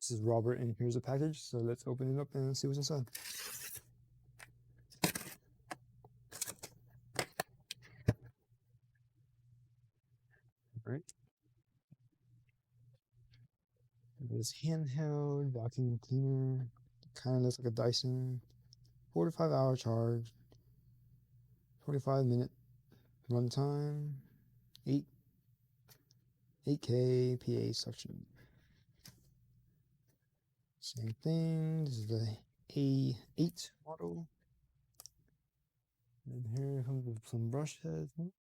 This is Robert, and here's a package. So let's open it up and see what's inside. All right. This handheld vacuum cleaner. Kind of looks like a Dyson. 4 to 5 hour charge. 45-minute runtime. 8K PA suction. Same thing. This is the A8 model. And here comes with some brush heads. And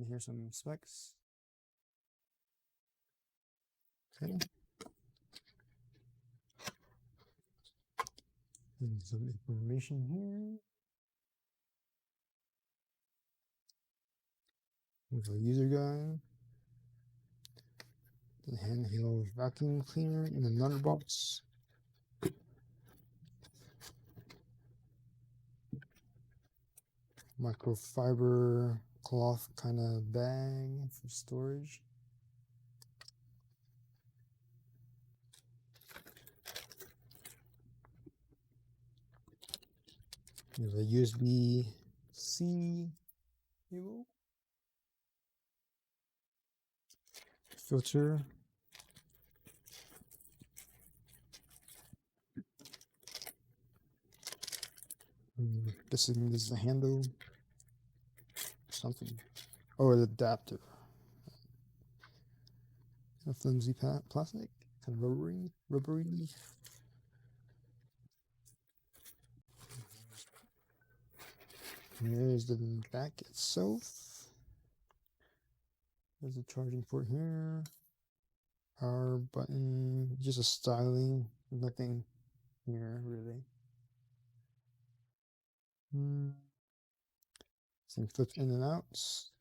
here's some specs. Okay. And some information here. With a user guide. The handheld vacuum cleaner in another box. Microfiber cloth kind of bag for storage. There's a USB-C cable. Filter. This is a handle. Something. Oh, an adapter. A flimsy plastic. Kind of rubbery. Here's the back itself. There's a charging port here. Power button. Just a styling. Nothing here really. Same flip in and out.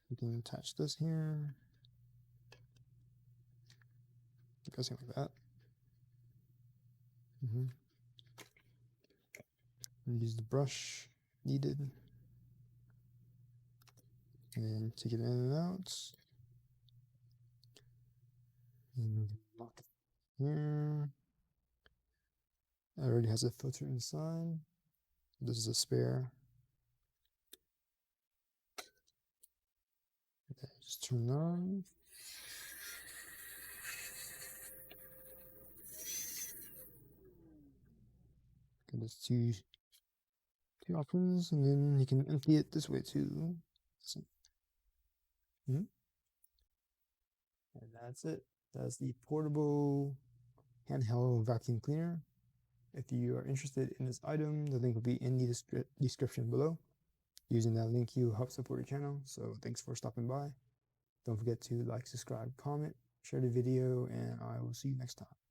You can attach this here. It goes like that. Use the brush needed. And take it in and out. And lock it here. It already has a filter inside. This is a spare. Okay, just turn it on. Okay, there's two options, and then you can empty it this way too. And that's it. That's the portable handheld vacuum cleaner. If you are interested in this item, the link will be in the description below. Using that link, you help support your channel. So thanks for stopping by. Don't forget to like, subscribe, comment, share the video, and I will see you next time.